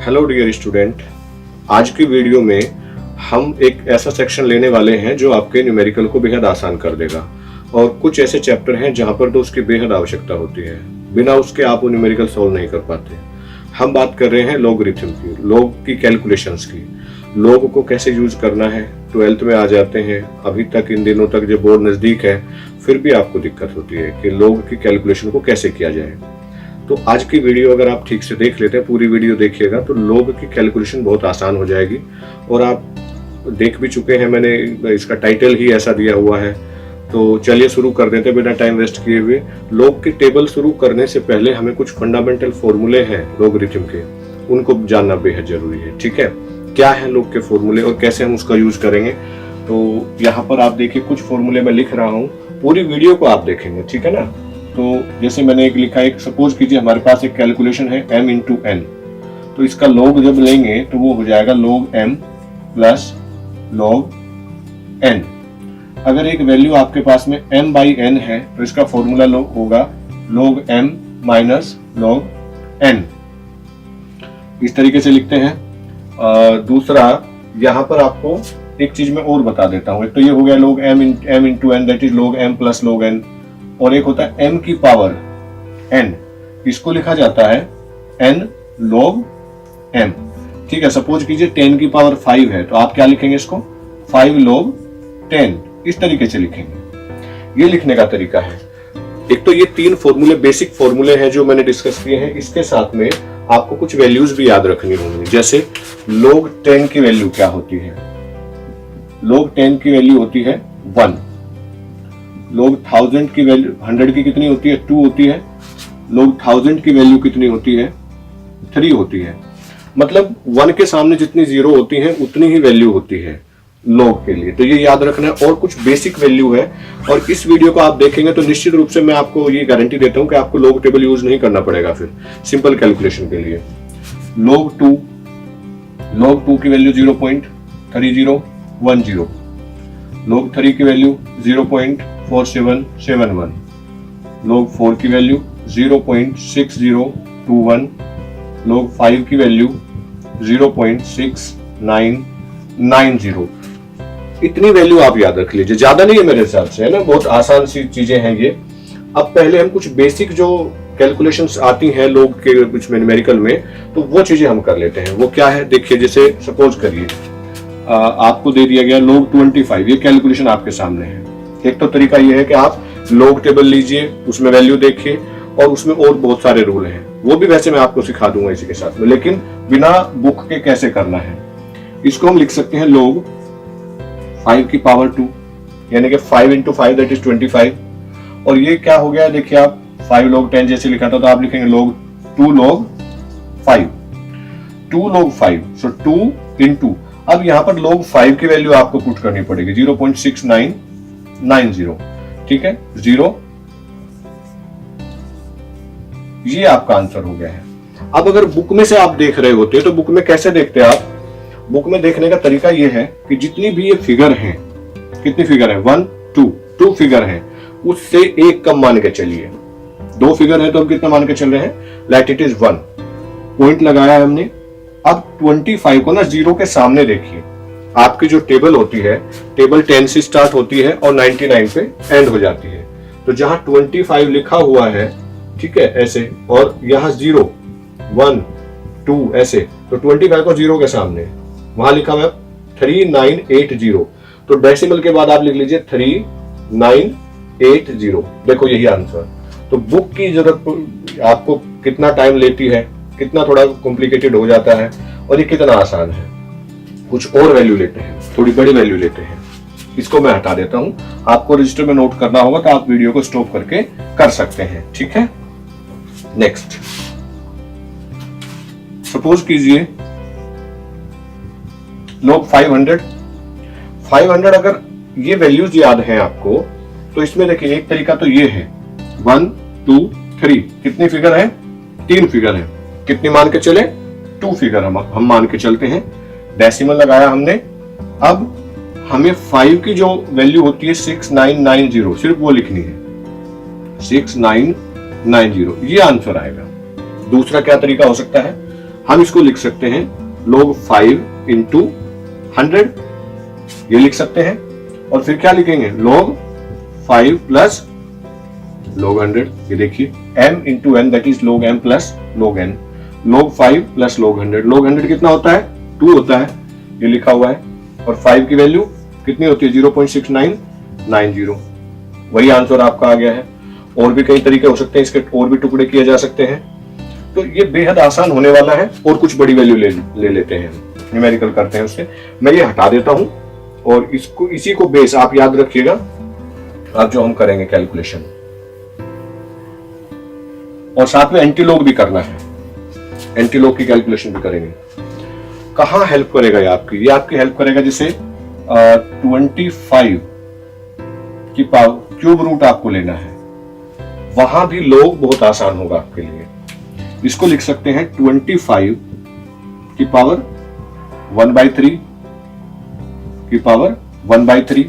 Hello dear student, आज की video में हम एक ऐसा सेक्शन लेने वाले हैं जो आपके न्यूमेरिकल को बेहद आसान कर देगा। और कुछ ऐसे चैप्टर हैं जहां पर तो उसकी बेहद आवश्यकता होती है, बिना उसके आप वो न्यूमेरिकल सॉल्व नहीं कर पाते। हम बात कर रहे हैं लॉगरिथम की, लॉग की कैलकुलेशंस की। लॉग को कैसे यूज करना है, 12th में आ जाते हैं। अभी तक इन दिनों तक जो बोर्ड नजदीक है फिर भी आपको दिक्कत होती है कि लॉग की कैलकुलेशन को कैसे किया जाए। तो आज की वीडियो अगर आप ठीक से देख लेते हैं, पूरी वीडियो देखिएगा, तो लॉग की कैलकुलेशन बहुत आसान हो जाएगी। और आप देख भी चुके हैं, मैंने इसका टाइटल ही ऐसा दिया हुआ है। तो चलिए शुरू कर देते हैं बिना टाइम वेस्ट किए हुए। लॉग की टेबल शुरू करने से पहले हमें कुछ फंडामेंटल फॉर्मूले हैं लॉगरिथम के, उनको जानना बेहद जरूरी है। ठीक है, क्या है लॉग के फॉर्मूले और कैसे हम उसका यूज करेंगे। तो यहाँ पर आप देखिए कुछ फॉर्मूले मैं लिख रहा हूँ, पूरी वीडियो को आप देखेंगे, ठीक है ना। तो जैसे मैंने एक लिखा है, सपोज कीजिए हमारे पास एक कैलकुलेशन है m इंटू n। तो इसका लॉग जब लेंगे तो वो हो जाएगा log m plus log n। अगर एक वैल्यू आपके पास में m बाई n है तो इसका फॉर्मूला होगा log m minus log n। इस तरीके से लिखते हैं। दूसरा यहाँ पर आपको एक चीज मैं और बता देता हूँ। एक तो ये हो गया log m into n, that is log m plus log n। और एक होता है m की पावर n, इसको लिखा जाता है n log m। ठीक है, सपोज कीजिए 10 की पावर 5 है तो आप क्या लिखेंगे इसको 5 log 10, इस तरीके से लिखेंगे। ये लिखने का तरीका है। एक तो ये तीन फॉर्मूले, बेसिक फॉर्मूले हैं जो मैंने डिस्कस किए हैं। इसके साथ में आपको कुछ वैल्यूज भी याद रखनी होंगी, जैसे log 10 की वैल्यू क्या होती है। log 10 की वैल्यू होती है 1। log 1000 की वैल्यू 100 की कितनी होती है, 2 होती है। log 1000 की वैल्यू कितनी होती है, 3 होती है। मतलब 1 के सामने जितनी जीरो होती है उतनी ही वैल्यू होती है log के लिए। तो ये याद रखना है। और कुछ बेसिक वैल्यू है, और इस वीडियो को आप देखेंगे तो निश्चित रूप से मैं आपको ये गारंटी देता हूं कि आपको log टेबल यूज नहीं करना पड़ेगा फिर सिंपल कैलकुलेशन के लिए। log 2 की वैल्यू 0.3010। log 3 की वैल्यू 0.4771। log 4 की वैल्यू 0.6021। log 5 की वैल्यू 0.6990। इतनी वैल्यू आप याद रख लीजिए, ज्यादा नहीं है मेरे हिसाब से, है ना। बहुत आसान सी चीजें हैं ये। अब पहले हम कुछ बेसिक जो कैलकुलेशंस आती हैं लोग के कुछ न्यूमेरिकल में, तो वो चीजें हम कर लेते हैं। वो क्या है देखिए, जैसे सपोज करिए आपको दे दिया गया log 25, ये कैलकुलेशन आपके सामने है। एक तो तरीका ये है कि आप log टेबल लीजिए, उसमें वैल्यू देखिए, और उसमें और बहुत सारे रूल हैं, वो भी वैसे मैं आपको सिखा दूंगा इसी के साथ में, लेकिन बिना बुक के कैसे करना है। इसको हम लिख सकते हैं log 5 की पावर 2, यानी कि 5 इंटू 5 दैट इज 25। और ये क्या हो गया देखिए, आप 5 log 10 जैसे लिखा था तो आप लिखेंगे log 2 log 5, 2 log 5, सो 2 इंटू, अब यहां पर log 5 की वैल्यू आपको पुट करनी पड़ेगी 0.6990। ठीक है, 0, ये आपका आंसर हो गया है। अब अगर बुक में से आप देख रहे होते तो बुक में कैसे देखते हैं आप। बुक में देखने का तरीका ये है कि जितनी भी ये फिगर हैं, कितनी फिगर है 1 2 फिगर हैं, उससे एक कम मान के चलिए। 2 फिगर है तो हम कितना मान के चल रहे हैं, लाइक इट इज 1, पॉइंट लगाया है हमने। अब 25 को ना 0 के सामने देखिए। आपकी जो टेबल होती है, टेबल 10 से स्टार्ट होती है और 99 पे एंड हो जाती है। तो जहां 25 लिखा हुआ है, ठीक है, ऐसे, और यहाँ 0 1 2 ऐसे, तो 25 को 0 के सामने वहां लिखा हुआ है 3980। तो डेसिमल के बाद आप लिख लीजिए 3980। देखो यही आंसर। तो बुक की जरूरत आपको कितना टाइम लेती है, कितना थोड़ा कॉम्प्लिकेटेड हो जाता है, और ये कितना आसान है। कुछ और वैल्यू लेते हैं, थोड़ी बड़ी वैल्यू लेते हैं। इसको मैं हटा देता हूं, आपको रजिस्टर में नोट करना होगा तो आप वीडियो को स्टॉप करके कर सकते हैं। ठीक है, नेक्स्ट सपोज कीजिए log 500। अगर ये वैल्यूज याद हैं आपको तो इसमें देखिए एक तरीका तो ये है 1 2 3, कितनी फिगर है, 3 फिगर है। कितनी मान के चले, 2 फिगर हम मान के चलते हैं। डेसिमल लगाया हमने। अब हमें 5 की जो वैल्यू होती है 6990, सिर्फ वो लिखनी है 6990, ये आंसर आएगा। दूसरा क्या तरीका हो सकता है, हम इसको लिख सकते हैं log 5 इंटू 100, ये लिख सकते हैं। और फिर क्या लिखेंगे, log 5 प्लस log 100, ये देखिए m into n that is log m plus log n, log 5 plus log 100। log 100 कितना होता है, 2 होता है, ये लिखा हुआ है। और 5 की वैल्यू कितनी होती है, 0.6990। वही आंसर आपका आ गया है। और भी कई तरीके हो सकते हैं, इसके और भी टुकड़े किए जा सकते हैं। तो ये बेहद आसान होने वाला है। और कुछ बड़ी वैल्यू ले लेते हैं, न्यूमेरिकल करते हैं उससे। मैं ये हटा देता हूं और इसको, इसी को बेस आप याद रखिएगा अब जो हम करेंगे कैलकुलेशन। और साथ में एंटीलॉग भी करना है, एंटीलॉग की कैलकुलेशन भी करेंगे। कहां हेल्प करेगा ये आपकी हेल्प करेगा, जैसे 25 की पावर क्यूब रूट आपको लेना है, वहां भी लॉग बहुत आसान होगा आपके लिए। इसको लिख सकते हैं 25 की पावर 1/3 की पावर 1/3,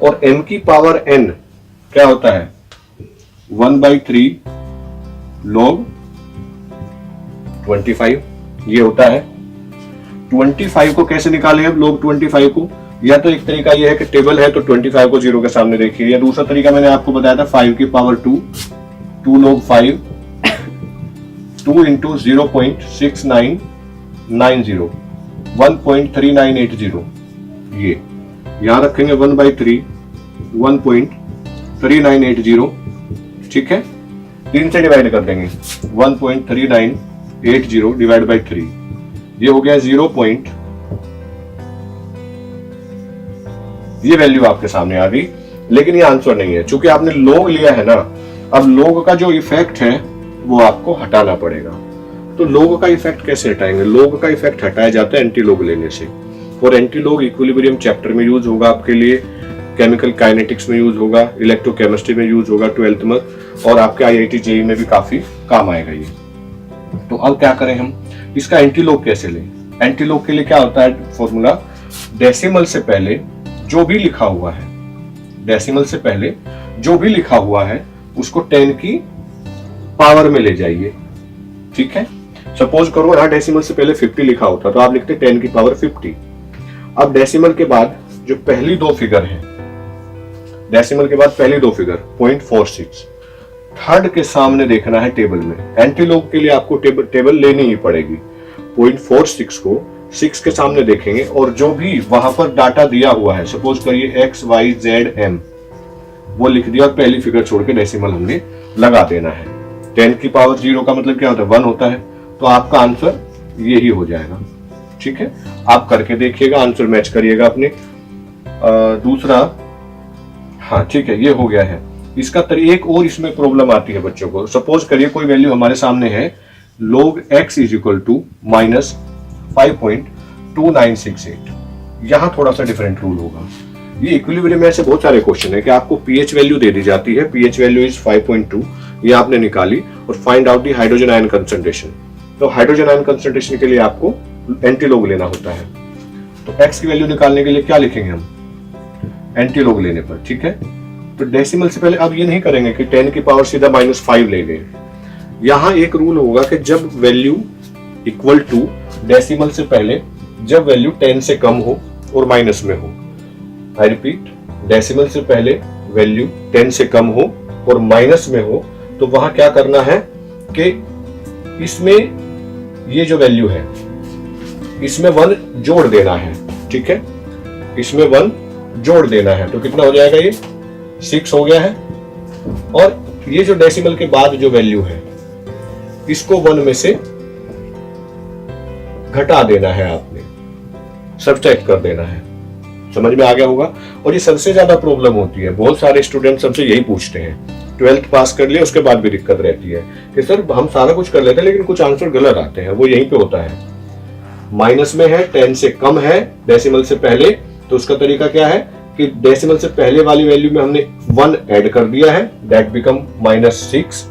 और m की पावर n क्या होता है, 1/3 log 25, ये होता है। 25 को कैसे निकालें अब, log 25 को? या तो एक तरीका यह है कि टेबल है तो 25 को 0 के सामने देखिए, या दूसरा तरीका मैंने आपको बताया था 5 की पावर 2 log 5, 2 इंटू 0.6990, 1.3980, ये यहां रखेंगे 1/3 1.3980, ठीक है। 3 से डिवाइड कर देंगे, 1.3980 डिवाइड बाई 3, ये हो गया 0. ये वैल्यू आपके सामने आ गई, लेकिन ये आंसर नहीं है क्योंकि आपने log लिया है ना। अब log का जो इफेक्ट है वो आपको हटाना पड़ेगा। तो log का इफेक्ट कैसे हटाएंगे, log का इफेक्ट हटाया जाता है एंटी-log लेने से। और एंटी-log इक्विलिब्रियम चैप्टर में यूज होगा आपके लिए, केमिकल काइनेटिक्स में यूज होगा, इलेक्ट्रोकेमिस्ट्री में यूज होगा 12th में, और आपके IIT JEE में भी काफी काम आएगा ये। तो अब क्या करें हम, इसका एंटी-log कैसे लें? एंटी-log के लिए क्या होता है फॉर्मूला, डेसिमल से पहले जो भी लिखा हुआ है, डेसिमल से पहले जो भी लिखा हुआ है उसको 10 की पावर में ले जाइए, ठीक है। सपोज करो यहाँ डेसिमल से पहले 50 लिखा होता तो आप लिखते 10 की पावर 50। अब डेसिमल के बाद जो पहली दो फिगर है, डेसिमल के बाद पहली दो फिगर 0.46, थर्ड के सामने देखना है टेबल में। एंटी-log के लिए आपको टेबल लेनी ही पड़ेगी। 0.46 को 6 के सामने देखेंगे और जो भी वहां पर डाटा दिया हुआ है, सपोज करिए x y z m, वो लिख दिया और पहली फिगर छोड़ के डेसिमल हमने लगा देना है। 10 की पावर 0 का मतलब क्या होता है, 1 होता है। तो आपका आंसर यही हो जाएगा, ठीक है। आप करके देखिएगा, आंसर मैच करिएगा अपने। दूसरा, हाँ ठीक है, ये हो गया है। इसका एक और इसमें प्रॉब्लम आती है बच्चों को। सपोज करिए कोई वैल्यू हमारे सामने है, log x is equal to minus 5.2968। यहां थोड़ा सा डिफरेंट रूल होगा। ये इक्विलिब्रियम में ऐसे बहुत सारे क्वेश्चन है कि आपको pH वैल्यू दे दी जाती है, pH वैल्यू इज 5.2, ये आपने निकाली, और find out the hydrogen ion concentration. तो हाइड्रोजन आयन कंसंट्रेशन के लिए आपको एंटी-log लेना होता है। तो x की वैल्यू निकालने के लिए क्या लिखेंगे हम, एंटी-log लेने पर, ठीक है। तो डेसिमल से पहले अब ये नहीं करेंगे कि 10 की पावर सीधा -5 ले गए। यहां एक रूल होगा कि जब वैल्यू इक्वल टू डेसिमल से पहले, जब वैल्यू 10 से कम हो और माइनस में हो, आई रिपीट, डेसिमल से पहले वैल्यू 10 से कम हो और माइनस में हो, तो वहां क्या करना है कि इसमें ये जो वैल्यू है इसमें 1 जोड़ देना है, ठीक है। इसमें 1 जोड़ देना है, तो कितना हो जाएगा, ये 6 हो गया है। और ये जो डेसिमल के बाद जो वैल्यू है इसको 1 में से घटा देना है, आपने सब्ट्रैक्ट कर देना है। समझ में आ गया होगा। और ये सबसे ज्यादा प्रॉब्लम होती है, बहुत सारे स्टूडेंट सबसे यही पूछते हैं, 12th पास कर लिया उसके बाद भी दिक्कत रहती है कि सर हम सारा कुछ कर लेते हैं लेकिन कुछ आंसर गलत आते हैं। वो यहीं पे होता है, माइनस में है, 10 से कम है डेसिमल से पहले, तो उसका तरीका क्या है कि डेसिमल से पहले वाली वैल्यू में हमने 1 ऐड कर दिया है, दैट बिकम -6,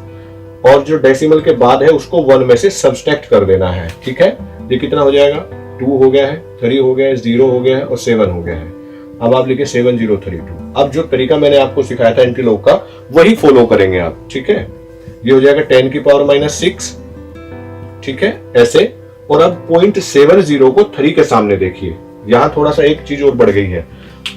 और जो डेसिमल के बाद है उसको 1 में से सब्ट्रैक्ट कर देना है, ठीक है। ये कितना हो जाएगा, 2 हो गया है, 3 हो गया है, 0 हो गया है और 7 हो गया है। अब आप लिखे 7032। अब जो तरीका मैंने आपको सिखाया था एंटी-log का, वही फॉलो करेंगे आप, ठीक है। ये हो जाएगा 10 की पावर -6, ठीक है, ऐसे। और अब 0.70 को 3 के सामने देखिए, यहां थोड़ा सा एक चीज और बढ़ गई है।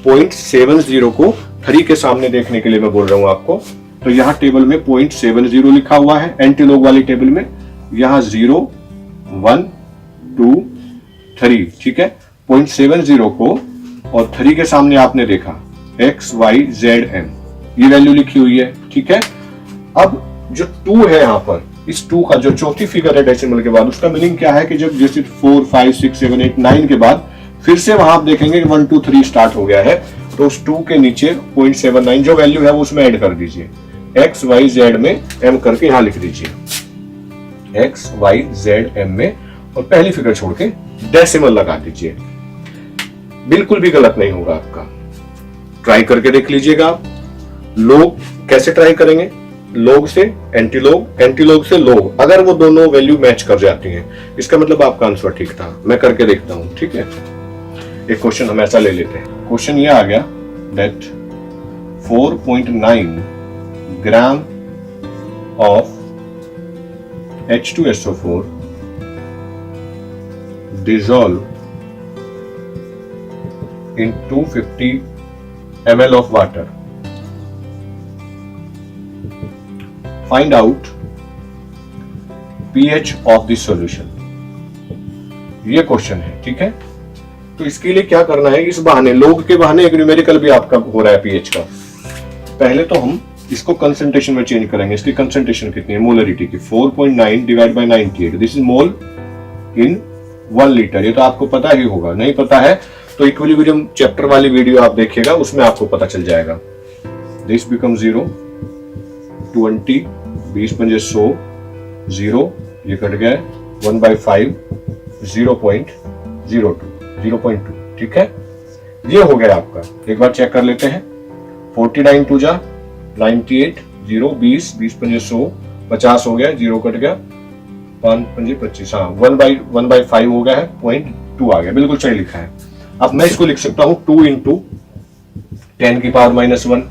0.70 को 3 के सामने देखने के लिए मैं बोल रहा हूं आपको। तो यहां टेबल में 0.70 लिखा हुआ है, एंटीलॉग वाली टेबल में। यहां 0, 1, 2, 3, ठीक है। 0.70 को और 3 के सामने आपने देखा x, y, z, m, ये वैल्यू लिखी हुई है, ठीक है। अब जो 2 है यहां पर, इस 2 का जो चौथी फिगर है डेसिमल के बाद, उसका मीनिंग क्या है कि जब जैसे 4, 5, 6, 7, 8, 9 के बाद फिर से वहां आप देखेंगे कि 1, 2, 3 स्टार्ट हो गया है, तो उस 2 के नीचे 0.79 जो वैल्यू है वो उसमें ऐड कर दीजिए। x, y, z में m करके यहां लिख दीजिए, x, y, z, m में, और पहली फिगर छोड़ के डेसिमल लगा दीजिए। बिल्कुल भी गलत नहीं होगा आपका। ट्राई करके देख लीजिएगा आप। लोग कैसे ट्राई करेंगे? लोग से एंटीलॉग, एंटीलॉग से लोग, अगर वो दोनों वैल्यू मैच कर जाती हैं, इसका मतलब आपका आंसर ठीक था। मैं करके देखता हूं, ठीक है। एक क्वेश्चन हम ऐसा ले लेते हैं। क्वेश्चन ये आ गया that 4.9 gram of H2SO4 dissolve in 250 ml of water. Find out pH of the solution. ये क्वेश्चन है, ठीक है। तो इसके लिए क्या करना है, इस बहाने, लोग के बहाने एक न्यूमेरिकल भी आपका हो रहा है pH का। पहले तो हम इसको कंसंट्रेशन में चेंज करेंगे। इसकी कंसंट्रेशन कितनी है मोलरिटी की? 4.9 divide by 98, this is mole in 1 litre. ये तो आपको पता ही होगा, नहीं पता है तो इक्विलिब्रियम चैप्टर वाली वीडियो आप देखिएगा, उसमें आपको पता चल जाएगा। दिस बिकम 0, 20, 20 पंजे 100, 0, ये कट गया 1/5, 0.02, ठीक है। ये हो गया आपका। एक बार चेक कर लेते हैं। 49 2 जा 98, 0, 20, 20 पंजे 100, 50 हो गया, 0 कट गया, 5 पंजे 25, हाँ 1/5 हो गया है, 0.2 आ गया, बिल्कुल सही लिखा है। अब मैं इसको लिख सकता हूं 2 × 10⁻⁻1।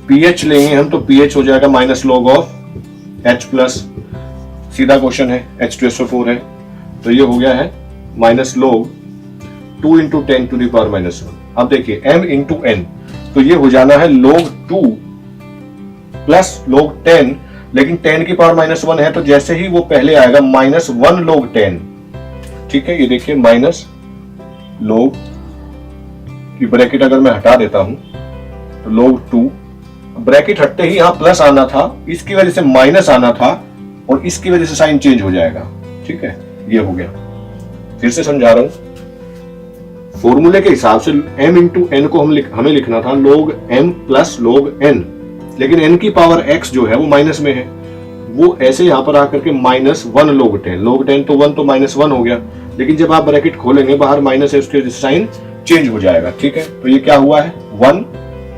pH लेंगे हम तो pH हो जाएगा minus log of H plus, सीधा क्वेश्चन है, H2SO4 है, तो ये हो गया है माइनस लॉग 2 × 10⁻⁻1। अब देखिए m × n, तो ये हो जाना है log 2 प्लस log 10, लेकिन 10⁻⁻1 है तो जैसे ही वो पहले आएगा -1 log 10, ठीक है। ये देखिए माइनस log की ब्रैकेट अगर मैं हटा देता हूं तो log 2, ब्रैकेट हटते ही यहां प्लस आना था, इसकी वजह से माइनस आना था, और इसकी वजह से साइन चेंज हो जाएगा, ठीक है। ये हो गया। फिर से समझा रहा हूं, फॉर्मूले के हिसाब से m × n को हमें लिखना था log m plus log n, लेकिन n की पावर x जो है वो माइनस में है, वो ऐसे यहां पर आकर के -1 log 10, log 10 तो 1 तो -1 हो गया, लेकिन जब आप ब्रैकेट खोलेंगे बाहर माइनस है, उसके साइन चेंज हो जाएगा, ठीक है। तो ये क्या हुआ है 1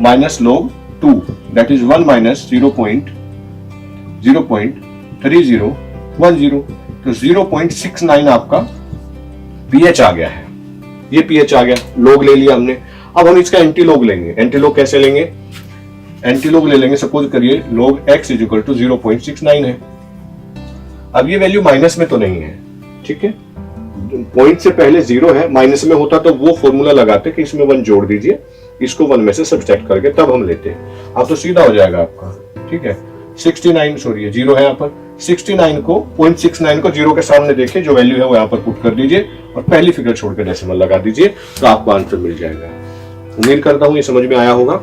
minus log 2, that is 1 minus 0.3010, तो 0.69 आपका pH आ गया है। ये pH आ गया, log ले लिया हमने। अब हम इसका एंटीलॉग लेंगे। एंटीलॉग कैसे लेंगे? एंटीलॉग ले लेंगे, सपोज करिए log x = 0.69 है। अब ये वैल्यू माइनस में तो नहीं है, ठीक है, पॉइंट से पहले 0 है, माइनस में होता तो वो फॉर्मूला लगाते कि इसमें 1 जोड़ दीजिए, इसको 1 में से सब्सट्रैक्ट करके तब हम लेते हैं। अब तो सीधा हो जाएगा आपका, ठीक है। 69 सॉरी 0 है यहाँ पर, 69 को 0.69 को 0 के सामने देखिए, जो वैल्यू है वो यहाँ पर पुट कर दीजिए और पहली फिगर छोड़ के डेसिमल लगा दीजिए, तो आपको आंसर मिल जाएगा। उम्मीद करता हूँ ये समझ में आया होगा।